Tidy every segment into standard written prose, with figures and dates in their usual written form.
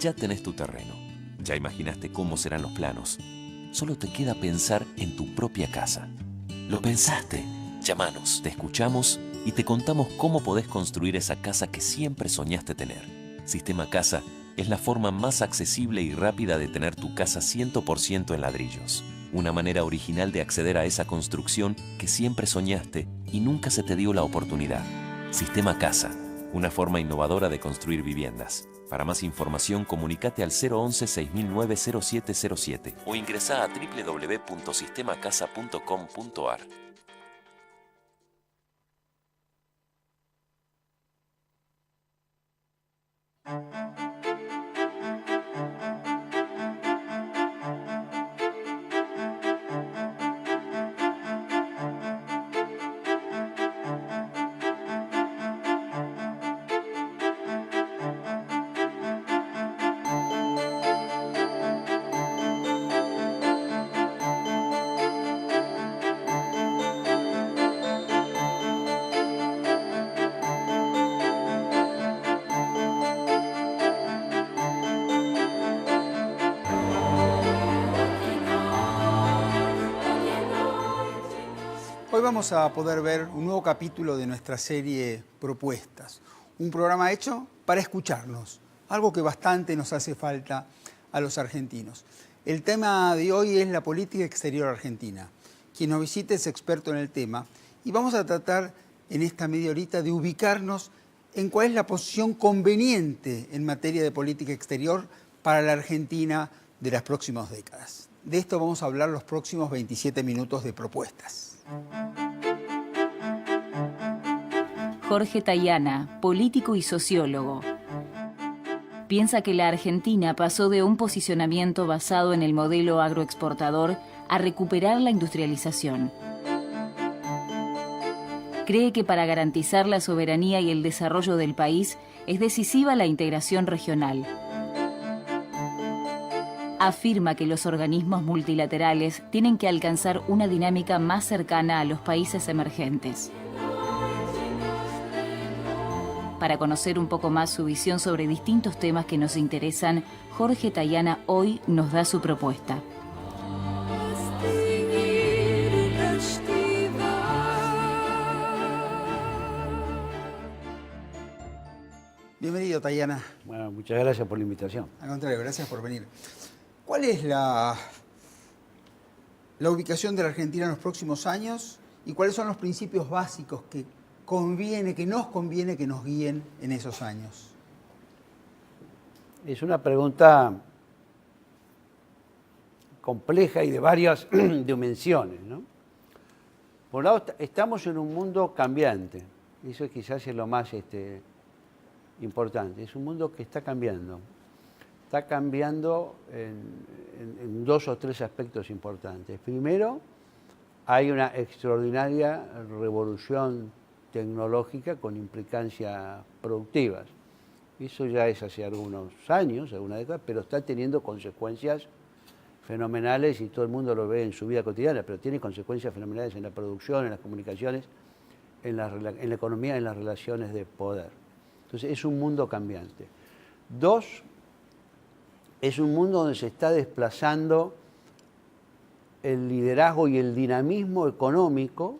Ya tenés tu terreno. Ya imaginaste cómo serán los planos. Solo te queda pensar en tu propia casa. ¿Lo pensaste? Llámanos, te escuchamos y te contamos cómo podés construir esa casa que siempre soñaste tener. Sistema Casa es la forma más accesible y rápida de tener tu casa 100% en ladrillos. Una manera original de acceder a esa construcción que siempre soñaste y nunca se te dio la oportunidad. Sistema Casa, una forma innovadora de construir viviendas. Para más información, comunícate al 011-6009-0707 o ingresá a www.sistemacasa.com.ar. Hoy vamos a poder ver un nuevo capítulo de nuestra serie Propuestas, un programa hecho para escucharnos, algo que bastante nos hace falta a los argentinos. El tema de hoy es la política exterior argentina. Quien nos visite es experto en el tema y vamos a tratar en esta media horita de ubicarnos en cuál es la posición conveniente en materia de política exterior para la Argentina de las próximas décadas. De esto vamos a hablar los próximos 27 minutos de Propuestas. Jorge Tayana, político y sociólogo. Piensa que la Argentina pasó de un posicionamiento basado en el modelo agroexportador a recuperar la industrialización. Cree que para garantizar la soberanía y el desarrollo del país es decisiva la integración regional. Afirma que los organismos multilaterales tienen que alcanzar una dinámica más cercana a los países emergentes. Para conocer un poco más su visión sobre distintos temas que nos interesan, Jorge Tayana hoy nos da su propuesta. Bienvenido, Tayana. Bueno, muchas gracias por la invitación. Al contrario, gracias por venir. ¿Cuál es la ubicación de la Argentina en los próximos años y cuáles son los principios básicos que nos conviene que nos guíen en esos años? Es una pregunta compleja y de varias dimensiones, ¿no? Por un lado, estamos en un mundo cambiante. Eso quizás es lo más importante. Es un mundo que está cambiando. Está cambiando en dos o tres aspectos importantes. Primero, hay una extraordinaria revolución tecnológica con implicancias productivas. Eso ya es hace algunos años, alguna década, pero está teniendo consecuencias fenomenales y todo el mundo lo ve en su vida cotidiana, pero tiene consecuencias fenomenales en la producción, en las comunicaciones, en la economía, en las relaciones de poder. Entonces es un mundo cambiante. Dos, es un mundo donde se está desplazando el liderazgo y el dinamismo económico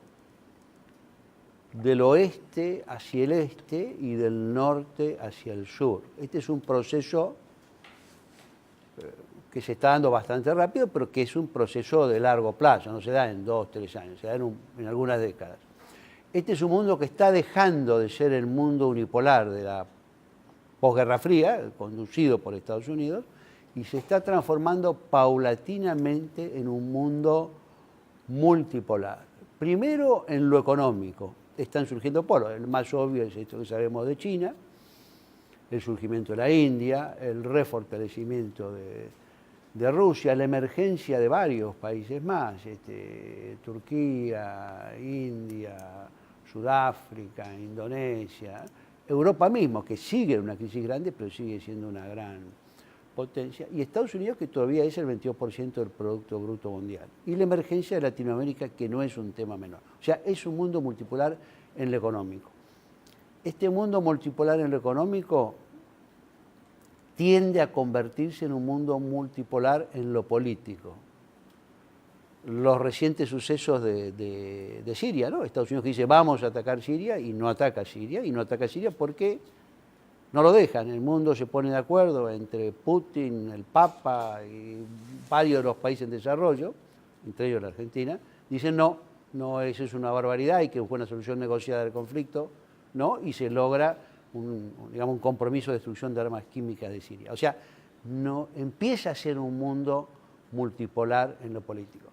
del oeste hacia el este y del norte hacia el sur. Este es un proceso que se está dando bastante rápido, pero que es un proceso de largo plazo, no se da en 2 o 3 años, se da en algunas décadas. Este es un mundo que está dejando de ser el mundo unipolar de la posguerra fría, conducido por Estados Unidos, y se está transformando paulatinamente en un mundo multipolar. Primero en lo económico. Están surgiendo polos. El más obvio es esto que sabemos de China, el surgimiento de la India, el refortalecimiento de Rusia, la emergencia de varios países más, Turquía, India, Sudáfrica, Indonesia, Europa mismo, que sigue en una crisis grande, pero sigue siendo una gran potencia, y Estados Unidos, que todavía es el 22% del Producto Bruto Mundial, y la emergencia de Latinoamérica, que no es un tema menor. O sea, es un mundo multipolar en lo económico. Este mundo multipolar en lo económico tiende a convertirse en un mundo multipolar en lo político. Los recientes sucesos de Siria, ¿no? Estados Unidos que dice vamos a atacar Siria y no ataca Siria porque no lo dejan. El mundo se pone de acuerdo entre Putin, el Papa y varios de los países en desarrollo, entre ellos la Argentina, dicen no, eso es una barbaridad, hay que buscar una solución negociada del conflicto, ¿no? Y se logra un compromiso de destrucción de armas químicas de Siria. O sea, no, empieza a ser un mundo multipolar en lo político.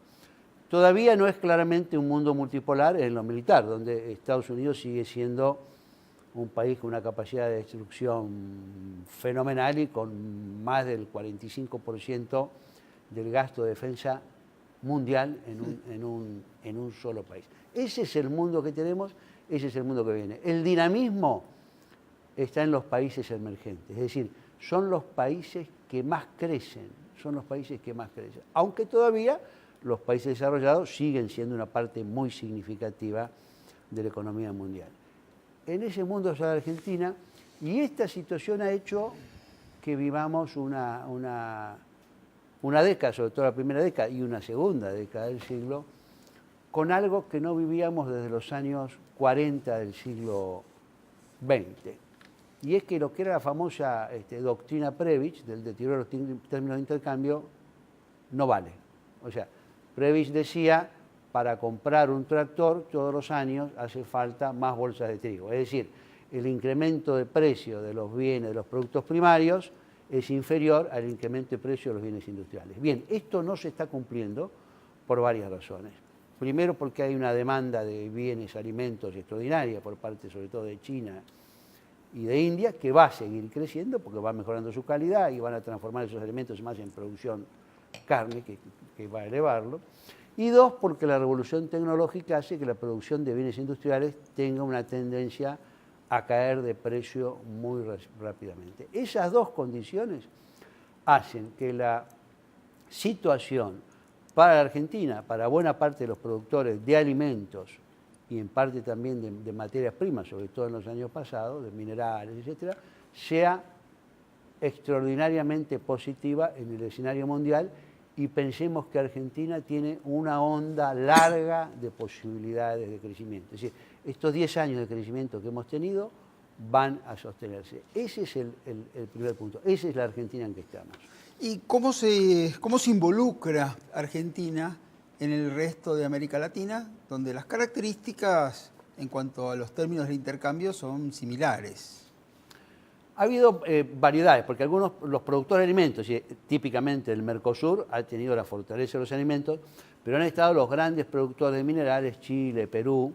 Todavía no es claramente un mundo multipolar en lo militar, donde Estados Unidos sigue siendo un país con una capacidad de destrucción fenomenal y con más del 45% del gasto de defensa mundial en un solo país. Ese es el mundo que tenemos, ese es el mundo que viene. El dinamismo está en los países emergentes, es decir, son los países que más crecen, aunque todavía los países desarrollados siguen siendo una parte muy significativa de la economía mundial. En ese mundo está la Argentina y esta situación ha hecho que vivamos una década, sobre todo la primera década y una segunda década del siglo, con algo que no vivíamos desde los años 40 del siglo XX. Y es que lo que era la famosa doctrina Prebisch, del deterioro de los términos de intercambio, no vale. O sea, Prebisch decía, para comprar un tractor todos los años hace falta más bolsas de trigo. Es decir, el incremento de precio de los bienes, de los productos primarios, es inferior al incremento de precio de los bienes industriales. Bien, esto no se está cumpliendo por varias razones. Primero, porque hay una demanda de bienes, alimentos extraordinaria por parte sobre todo de China y de India, que va a seguir creciendo porque va mejorando su calidad y van a transformar esos alimentos más en producción carne, que va a elevarlo. Y dos, porque la revolución tecnológica hace que la producción de bienes industriales tenga una tendencia a caer de precio muy rápidamente. Esas dos condiciones hacen que la situación para la Argentina, para buena parte de los productores de alimentos y en parte también de materias primas, sobre todo en los años pasados, de minerales, etcétera, sea extraordinariamente positiva en el escenario mundial y pensemos que Argentina tiene una onda larga de posibilidades de crecimiento. Es decir, estos 10 años de crecimiento que hemos tenido van a sostenerse. Ese es el primer punto, esa es la Argentina en que estamos. ¿Y cómo se involucra Argentina en el resto de América Latina, donde las características en cuanto a los términos del intercambio son similares? Ha habido variedades, porque los productores de alimentos, típicamente el Mercosur, ha tenido la fortaleza de los alimentos, pero han estado los grandes productores de minerales, Chile, Perú,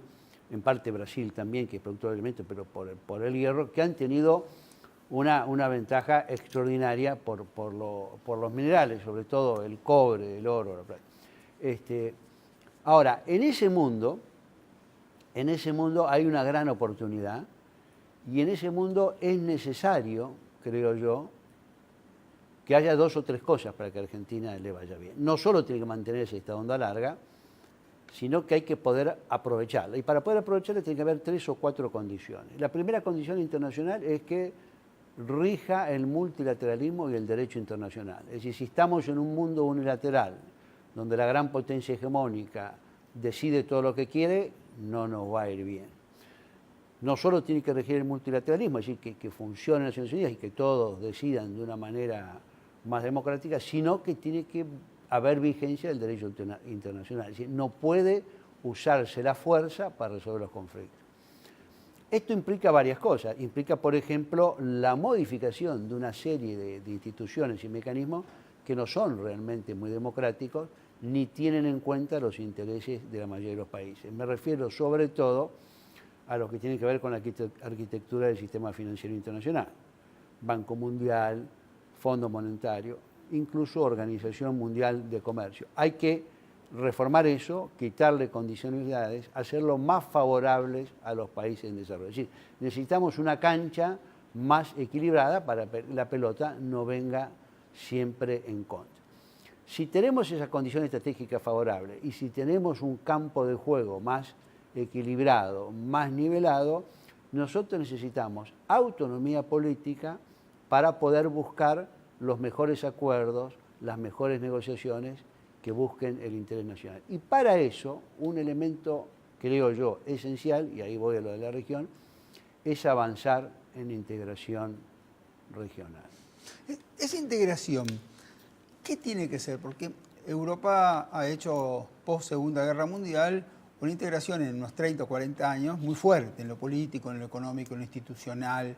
en parte Brasil también, que es productor de alimentos, pero por el hierro, que han tenido una ventaja extraordinaria por los minerales, sobre todo el cobre, el oro, la plata. Ahora, en ese mundo hay una gran oportunidad y en ese mundo es necesario, creo yo, que haya dos o tres cosas para que a Argentina le vaya bien. No solo tiene que mantenerse esta onda larga, sino que hay que poder aprovecharla. Y para poder aprovecharla tiene que haber 3 o 4 condiciones. La primera condición internacional es que rija el multilateralismo y el derecho internacional. Es decir, si estamos en un mundo unilateral, donde la gran potencia hegemónica decide todo lo que quiere, no nos va a ir bien. No solo tiene que regir el multilateralismo, es decir, que funcione las Naciones Unidas y que todos decidan de una manera más democrática, sino que tiene que haber vigencia del derecho internacional. Es decir, no puede usarse la fuerza para resolver los conflictos. Esto implica varias cosas. Implica, por ejemplo, la modificación de una serie de instituciones y mecanismos que no son realmente muy democráticos ni tienen en cuenta los intereses de la mayoría de los países. Me refiero sobre todo a lo que tiene que ver con la arquitectura del sistema financiero internacional. Banco Mundial, Fondo Monetario, incluso Organización Mundial de Comercio. Hay que reformar eso, quitarle condicionalidades, hacerlo más favorables a los países en desarrollo. Es decir, necesitamos una cancha más equilibrada para que la pelota no venga siempre en contra. Si tenemos esa condición estratégica favorable y si tenemos un campo de juego más equilibrado, más nivelado, nosotros necesitamos autonomía política para poder buscar los mejores acuerdos, las mejores negociaciones que busquen el interés nacional. Y para eso, un elemento, creo yo, esencial, y ahí voy a lo de la región, es avanzar en integración regional. Esa integración, ¿qué tiene que ser? Porque Europa ha hecho, post Segunda Guerra Mundial, una integración en unos 30 o 40 años muy fuerte en lo político, en lo económico, en lo institucional.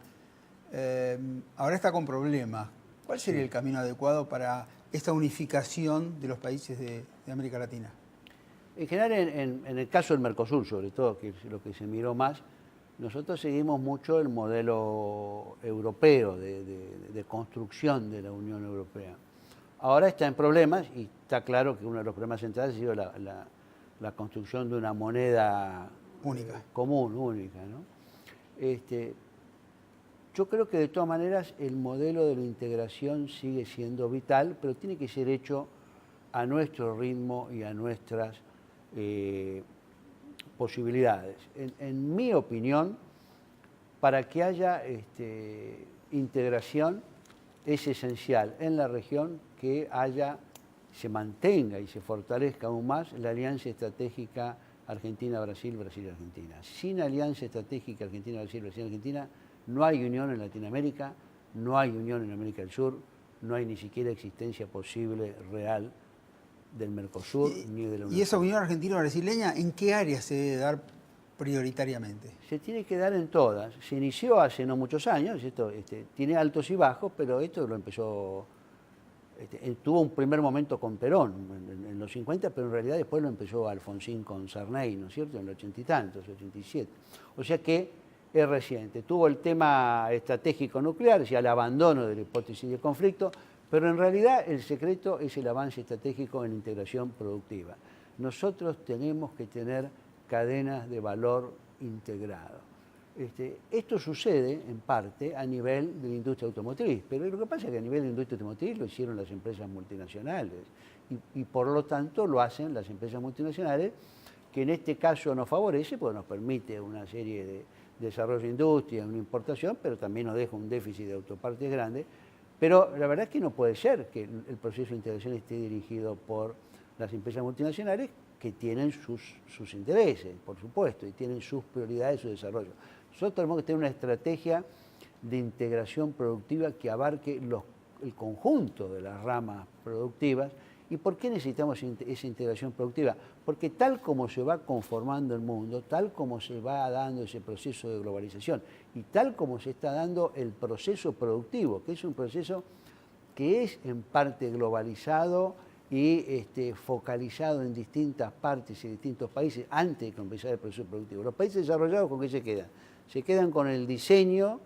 Ahora está con problemas. ¿Cuál sería el camino adecuado para esta unificación de los países de América Latina? En general, en el caso del Mercosur, sobre todo, que es lo que se miró más, nosotros seguimos mucho el modelo europeo de construcción de la Unión Europea. Ahora está en problemas y está claro que uno de los problemas centrales ha sido la construcción de una moneda Única. Común, única, ¿no? Yo creo que de todas maneras el modelo de la integración sigue siendo vital, pero tiene que ser hecho a nuestro ritmo y a nuestras posibilidades. En mi opinión, para que haya integración es esencial en la región que se mantenga y se fortalezca aún más la alianza estratégica Argentina-Brasil, Brasil-Argentina. Sin alianza estratégica Argentina-Brasil, Brasil-Argentina no hay unión en Latinoamérica, no hay unión en América del Sur, no hay ni siquiera existencia posible real del Mercosur ni de la Unión. ¿Y esa unión argentino-brasileña en qué áreas se debe dar prioritariamente? Se tiene que dar en todas. Se inició hace no muchos años, esto tiene altos y bajos, pero esto lo empezó, tuvo un primer momento con Perón en los 50, pero en realidad después lo empezó Alfonsín con Sarney, ¿no es cierto?, en los 80 y tantos, 87. O sea que es reciente. Tuvo el tema estratégico nuclear, o sea, el abandono de la hipótesis de conflicto, pero en realidad el secreto es el avance estratégico en integración productiva. Nosotros tenemos que tener cadenas de valor integrado. Esto sucede en parte a nivel de la industria automotriz, pero lo que pasa es que a nivel de la industria automotriz lo hicieron las empresas multinacionales y por lo tanto lo hacen las empresas multinacionales, que en este caso nos favorece porque nos permite una serie de desarrollo de industria, una importación, pero también nos deja un déficit de autopartes grande. Pero la verdad es que no puede ser que el proceso de integración esté dirigido por las empresas multinacionales, que tienen sus intereses, por supuesto, y tienen sus prioridades, su desarrollo. Nosotros tenemos que tener una estrategia de integración productiva que abarque el conjunto de las ramas productivas. ¿Y por qué necesitamos esa integración productiva? Porque tal como se va conformando el mundo, tal como se va dando ese proceso de globalización y tal como se está dando el proceso productivo, que es un proceso que es en parte globalizado y focalizado en distintas partes y distintos países antes de empezar el proceso productivo. Los países desarrollados, ¿con qué se quedan? Se quedan con el diseño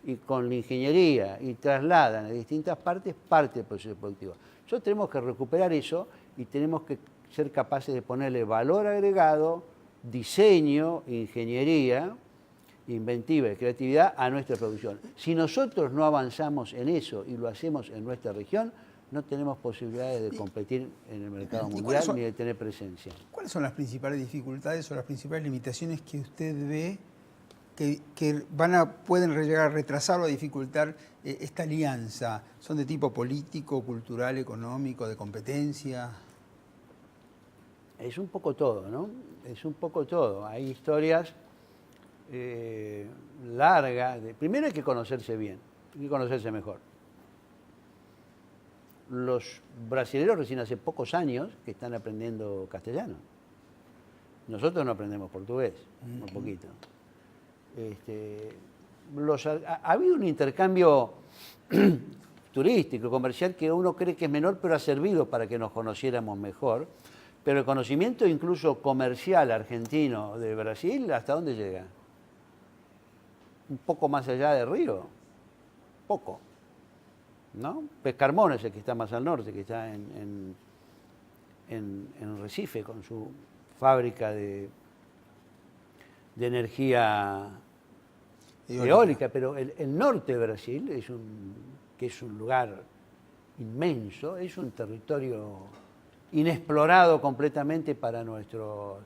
y con la ingeniería y trasladan a distintas partes parte del proceso productivo. Nosotros tenemos que recuperar eso y tenemos que ser capaces de ponerle valor agregado, diseño, ingeniería, inventiva y creatividad a nuestra producción. Si nosotros no avanzamos en eso y lo hacemos en nuestra región, no tenemos posibilidades de competir en el mercado mundial ni de tener presencia. ¿Cuáles son las principales dificultades o las principales limitaciones que usted ve que pueden llegar a retrasar o a dificultar esta alianza? ¿Son de tipo político, cultural, económico, de competencia? Es un poco todo, ¿no? Es un poco todo. Hay historias largas. Primero hay que conocerse bien, hay que conocerse mejor. Los brasileños recién hace pocos años que están aprendiendo castellano. Nosotros no aprendemos portugués, un poquito. Ha habido un intercambio turístico, comercial, que uno cree que es menor, pero ha servido para que nos conociéramos mejor. Pero el conocimiento incluso comercial argentino de Brasil, ¿hasta dónde llega? Un poco más allá del río, poco, ¿no? Pescarmón es el que está más al norte, que está en Recife con su fábrica de energía eólica, pero el norte de Brasil, que es un lugar inmenso, es un territorio inexplorado completamente para nuestros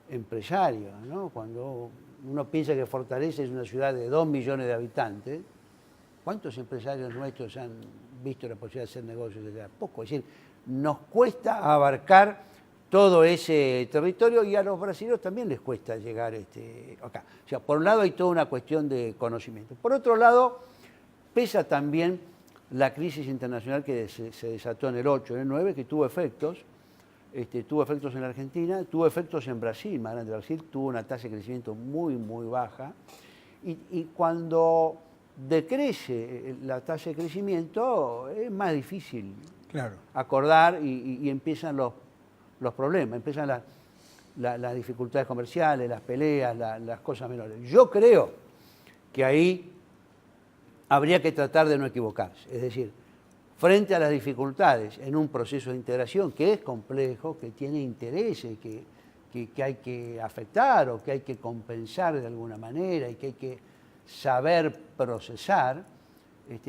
empresarios, ¿no? Cuando uno piensa que Fortaleza es una ciudad de 2 millones de habitantes, ¿Cuántos empresarios nuestros han visto la posibilidad de hacer negocios allá? Poco. Es decir, nos cuesta abarcar todo ese territorio y a los brasileños también les cuesta llegar acá. O sea, por un lado hay toda una cuestión de conocimiento. Por otro lado, pesa también la crisis internacional que se desató en el 8, en el 9, que tuvo efectos. Tuvo efectos en la Argentina, tuvo efectos en Brasil. Más grande, Brasil tuvo una tasa de crecimiento muy, muy baja. Y cuando decrece la tasa de crecimiento, es más difícil acordar y empiezan los problemas, empiezan las dificultades comerciales, las peleas, las cosas menores. Yo creo que ahí habría que tratar de no equivocarse. Es decir, frente a las dificultades en un proceso de integración que es complejo, que tiene intereses, que hay que afectar o que hay que compensar de alguna manera y que hay que saber procesar,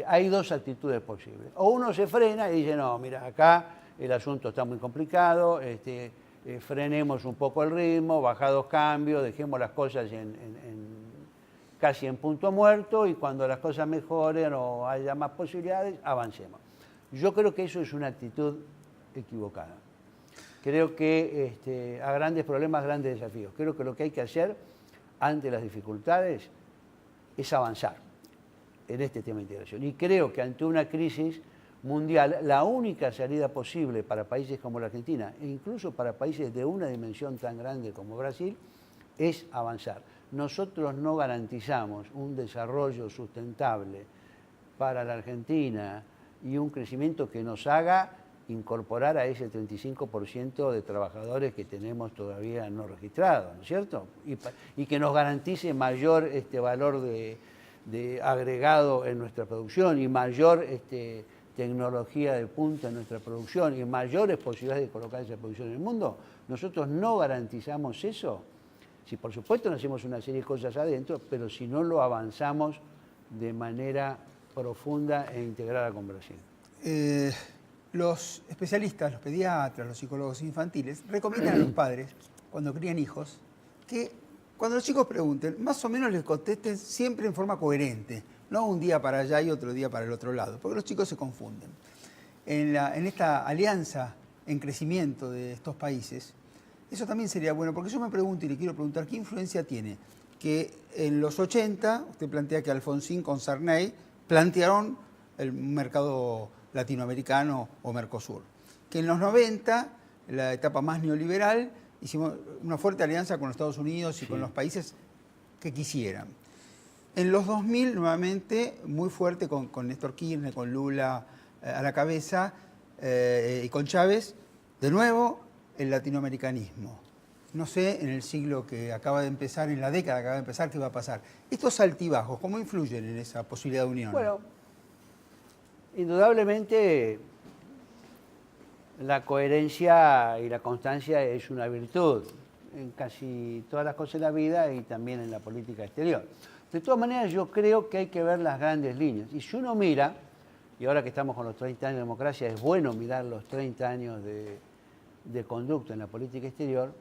hay dos actitudes posibles. O uno se frena y dice, no, mira, acá el asunto está muy complicado, frenemos un poco el ritmo, bajados cambios, dejemos las cosas casi en punto muerto y cuando las cosas mejoren o haya más posibilidades, avancemos. Yo creo que eso es una actitud equivocada. Creo que a grandes problemas, grandes desafíos. Creo que lo que hay que hacer ante las dificultades es avanzar en este tema de integración. Y creo que ante una crisis mundial, la única salida posible para países como la Argentina, e incluso para países de una dimensión tan grande como Brasil, es avanzar. Nosotros no garantizamos un desarrollo sustentable para la Argentina y un crecimiento que nos haga incorporar a ese 35% de trabajadores que tenemos todavía no registrados, ¿no es cierto? Y que nos garantice mayor valor de agregado en nuestra producción y mayor tecnología de punta en nuestra producción y mayores posibilidades de colocar esa producción en el mundo. Nosotros no garantizamos eso. Si por supuesto no hacemos una serie de cosas adentro, pero si no lo avanzamos de manera profunda e integrada con Brasil. Los especialistas, los pediatras, los psicólogos infantiles recomiendan a los padres, cuando crían hijos, que cuando los chicos pregunten, más o menos les contesten siempre en forma coherente, no un día para allá y otro día para el otro lado, porque los chicos se confunden. En esta alianza en crecimiento de estos países, eso también sería bueno, porque yo me pregunto y le quiero preguntar, ¿qué influencia tiene? Que en los 80, usted plantea que Alfonsín con Sarney plantearon el mercado latinoamericano o Mercosur. Que en los 90, la etapa más neoliberal, hicimos una fuerte alianza con los Estados Unidos y con los países que quisieran. En los 2000, nuevamente, muy fuerte con Néstor Kirchner, con Lula a la cabeza y con Chávez, de nuevo el latinoamericanismo. No sé, en el siglo que acaba de empezar, en la década que acaba de empezar, qué va a pasar. Estos altibajos, ¿cómo influyen en esa posibilidad de unión? Bueno, indudablemente la coherencia y la constancia es una virtud en casi todas las cosas de la vida y también en la política exterior. De todas maneras, yo creo que hay que ver las grandes líneas. Y si uno mira, y ahora que estamos con los 30 años de democracia, es bueno mirar los 30 años de conducta en la política exterior,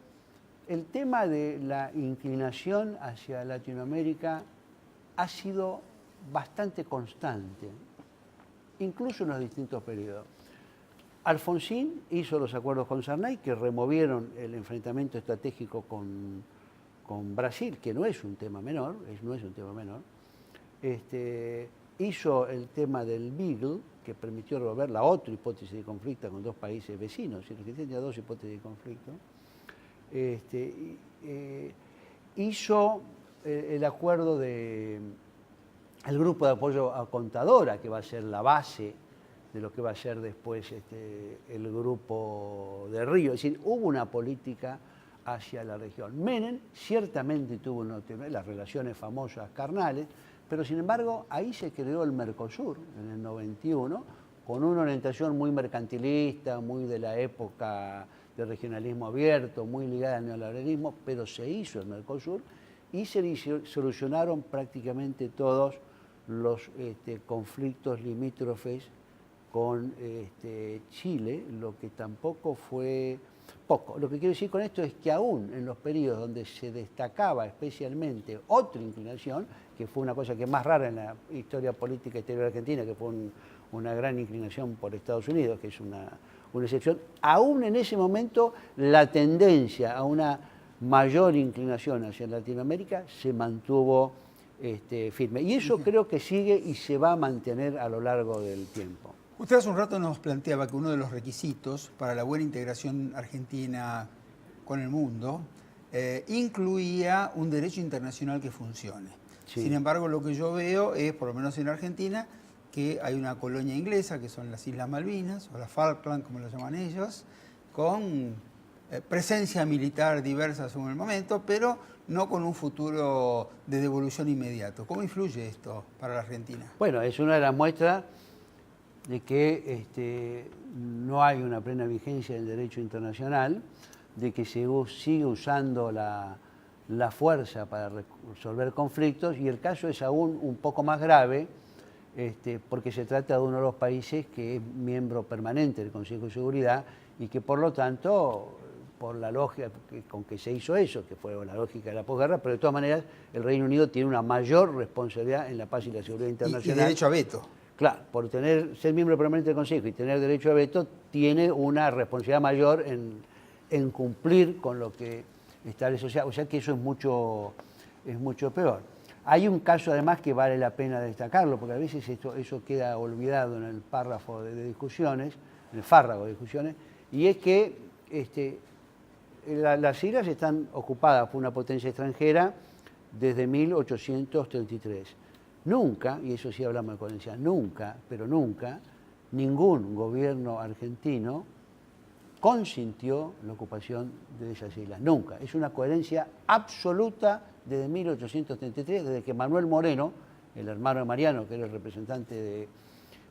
el tema de la inclinación hacia Latinoamérica ha sido bastante constante, incluso en los distintos periodos. Alfonsín hizo los acuerdos con Sarney que removieron el enfrentamiento estratégico con Brasil, que no es un tema menor, hizo el tema del Beagle, que permitió resolver la otra hipótesis de conflicto con dos países vecinos, es decir, que tenía dos hipótesis de conflicto. Hizo el acuerdo el grupo de apoyo a Contadora, que va a ser la base de lo que va a ser después el grupo de Río. Es decir, hubo una política hacia la región. Menem ciertamente tuvo las relaciones famosas carnales, pero sin embargo ahí se creó el Mercosur en el 91, con una orientación muy mercantilista, muy de la época del regionalismo abierto, muy ligada al neoliberalismo, pero se hizo el Mercosur y se solucionaron prácticamente todos los conflictos limítrofes con Chile, lo que tampoco fue Poco. Lo que quiero decir con esto es que aún en los periodos donde se destacaba especialmente otra inclinación, que fue una cosa que es más rara en la historia política exterior argentina, que fue una gran inclinación por Estados Unidos, que es una excepción, aún en ese momento la tendencia a una mayor inclinación hacia Latinoamérica se mantuvo firme. Y eso creo que sigue y se va a mantener a lo largo del tiempo. Usted hace un rato nos planteaba que uno de los requisitos para la buena integración argentina con el mundo incluía un derecho internacional que funcione. Sí. Sin embargo, lo que yo veo es, por lo menos en Argentina, que hay una colonia inglesa, que son las Islas Malvinas, o las Falkland, como lo llaman ellos, con presencia militar diversa según el momento, pero no con un futuro de devolución inmediato. ¿Cómo influye esto para la Argentina? Bueno, es una de las muestras de que no hay una plena vigencia del derecho internacional, de que se sigue usando la fuerza para resolver conflictos, y el caso es aún un poco más grave porque se trata de uno de los países que es miembro permanente del Consejo de Seguridad y que por lo tanto, por la lógica con que se hizo eso, que fue la lógica de la posguerra, pero de todas maneras el Reino Unido tiene una mayor responsabilidad en la paz y la seguridad internacional. Y derecho a veto. Claro, por ser miembro permanente del Consejo y tener derecho a veto, tiene una responsabilidad mayor en cumplir con lo que establece. O sea que eso es mucho peor. Hay un caso además que vale la pena destacarlo, porque a veces eso queda olvidado en el párrafo de discusiones, en el fárrago de discusiones, y es que las islas están ocupadas por una potencia extranjera desde 1833. Nunca, y eso sí hablamos de coherencia, nunca, pero nunca, ningún gobierno argentino consintió la ocupación de esas islas. Nunca. Es una coherencia absoluta desde 1833, desde que Manuel Moreno, el hermano de Mariano, que era el representante de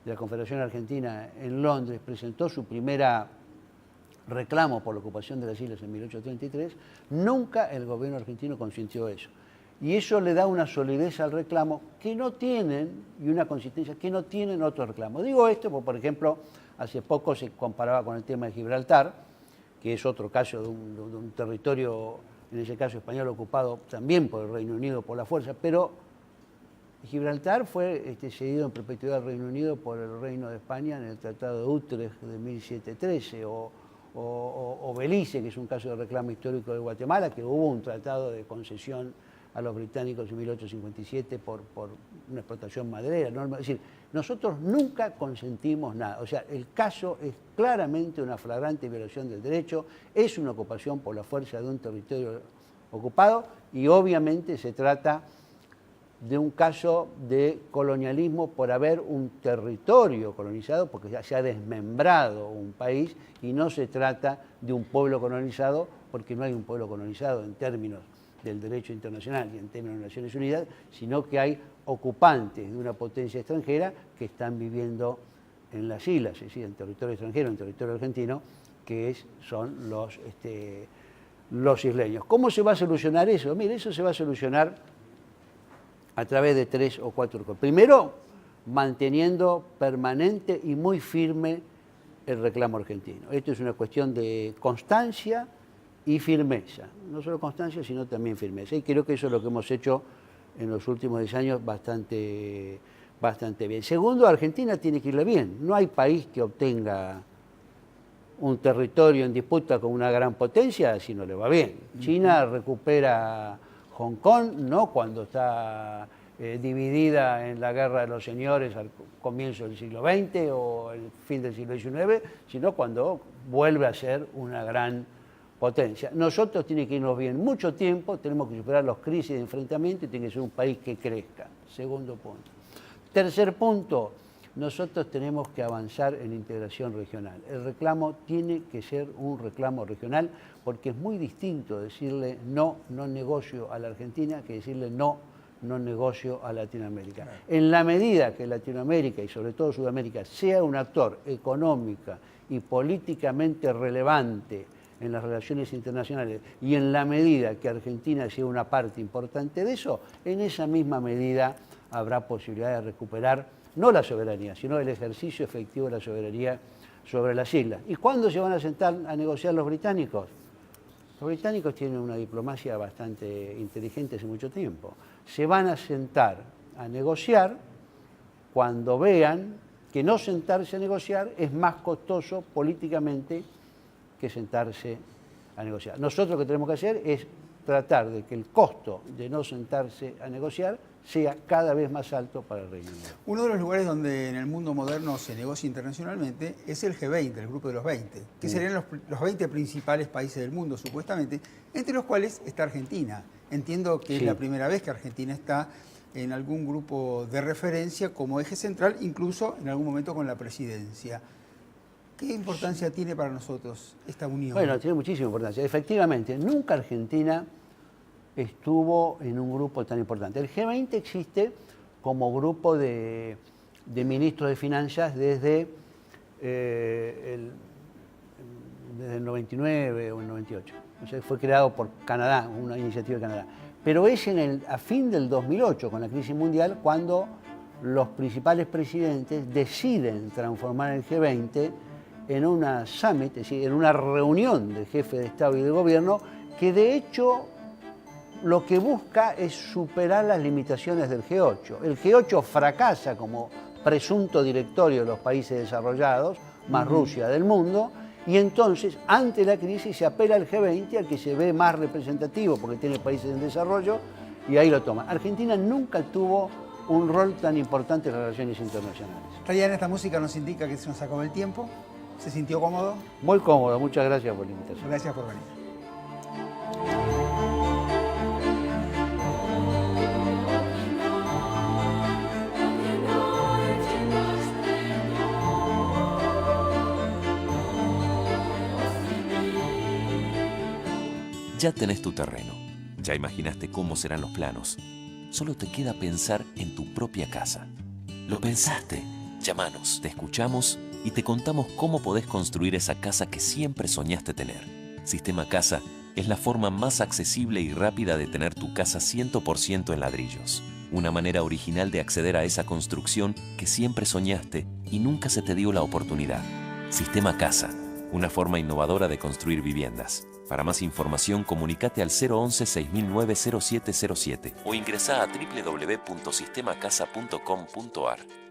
la Confederación Argentina en Londres, presentó su primera reclamo por la ocupación de las islas en 1833, nunca el gobierno argentino consintió eso. Y eso le da una solidez al reclamo que no tienen, y una consistencia que no tienen otros reclamos. Digo esto porque, por ejemplo, hace poco se comparaba con el tema de Gibraltar, que es otro caso de un territorio, en ese caso español, ocupado también por el Reino Unido por la fuerza, pero Gibraltar fue cedido en perpetuidad al Reino Unido por el Reino de España en el Tratado de Utrecht de 1713, o Belice, que es un caso de reclamo histórico de Guatemala, que hubo un tratado de concesión a los británicos en 1857 por una explotación maderera. ¿No? Es decir, nosotros nunca consentimos nada. O sea, el caso es claramente una flagrante violación del derecho, es una ocupación por la fuerza de un territorio ocupado y obviamente se trata de un caso de colonialismo por haber un territorio colonizado, porque ya se ha desmembrado un país y no se trata de un pueblo colonizado, porque no hay un pueblo colonizado en términos del derecho internacional y en términos de Naciones Unidas, sino que hay ocupantes de una potencia extranjera que están viviendo en las islas, es decir, en territorio extranjero, en territorio argentino, que son los isleños. ¿Cómo se va a solucionar eso? Mire, eso se va a solucionar a través de 3 o 4 cosas. Primero, manteniendo permanente y muy firme el reclamo argentino. Esto es una cuestión de constancia y firmeza. No solo constancia, sino también firmeza. Y creo que eso es lo que hemos hecho en los últimos 10 años bastante bien. Segundo, Argentina tiene que irle bien. No hay país que obtenga un territorio en disputa con una gran potencia si no le va bien. China recupera Hong Kong, no cuando está dividida en la guerra de los señores al comienzo del siglo XX o el fin del siglo XIX, sino cuando vuelve a ser una gran potencia. Nosotros tiene que irnos bien mucho tiempo, tenemos que superar las crisis de enfrentamiento y tiene que ser un país que crezca. Segundo punto. Tercer punto, nosotros tenemos que avanzar en integración regional. El reclamo tiene que ser un reclamo regional porque es muy distinto decirle no negocio a la Argentina que decirle no negocio a Latinoamérica. En la medida que Latinoamérica y sobre todo Sudamérica sea un actor económica y políticamente relevante en las relaciones internacionales y en la medida que Argentina sea una parte importante de eso, en esa misma medida habrá posibilidad de recuperar no la soberanía, sino el ejercicio efectivo de la soberanía sobre las islas. ¿Y cuándo se van a sentar a negociar los británicos? Los británicos tienen una diplomacia bastante inteligente hace mucho tiempo. Se van a sentar a negociar cuando vean que no sentarse a negociar es más costoso políticamente que sentarse a negociar. Nosotros lo que tenemos que hacer es tratar de que el costo de no sentarse a negociar sea cada vez más alto para el Reino Unido. Uno de los lugares donde en el mundo moderno se negocia internacionalmente es el G20, el grupo de los 20, que serían los 20 principales países del mundo, supuestamente, entre los cuales está Argentina. Entiendo que es la primera vez que Argentina está en algún grupo de referencia como eje central, incluso en algún momento con la presidencia. ¿Qué importancia tiene para nosotros esta unión? Bueno, tiene muchísima importancia. Efectivamente, nunca Argentina estuvo en un grupo tan importante. El G20 existe como grupo de ministros de finanzas desde el 99 o el 98. O sea, fue creado por Canadá, una iniciativa de Canadá. Pero es a fin del 2008, con la crisis mundial, cuando los principales presidentes deciden transformar el G20 en una summit, es decir, en una reunión de jefes de Estado y de Gobierno, que de hecho lo que busca es superar las limitaciones del G8. El G8 fracasa como presunto directorio de los países desarrollados, más Rusia del mundo, y entonces, ante la crisis, se apela al G20, al que se ve más representativo, porque tiene países en desarrollo, y ahí lo toma. Argentina nunca tuvo un rol tan importante en las relaciones internacionales. Tayana, esta música nos indica que se nos acabó el tiempo. ¿Se sintió cómodo? Muy cómodo, muchas gracias por la invitación. Gracias por venir. Ya tenés tu terreno, ya imaginaste cómo serán los planos. Solo te queda pensar en tu propia casa. ¿Lo pensaste? Llámanos, te escuchamos y te contamos cómo podés construir esa casa que siempre soñaste tener. Sistema Casa es la forma más accesible y rápida de tener tu casa 100% en ladrillos. Una manera original de acceder a esa construcción que siempre soñaste y nunca se te dio la oportunidad. Sistema Casa, una forma innovadora de construir viviendas. Para más información, comunicate al 011-6009-0707 o ingresá a www.sistemacasa.com.ar.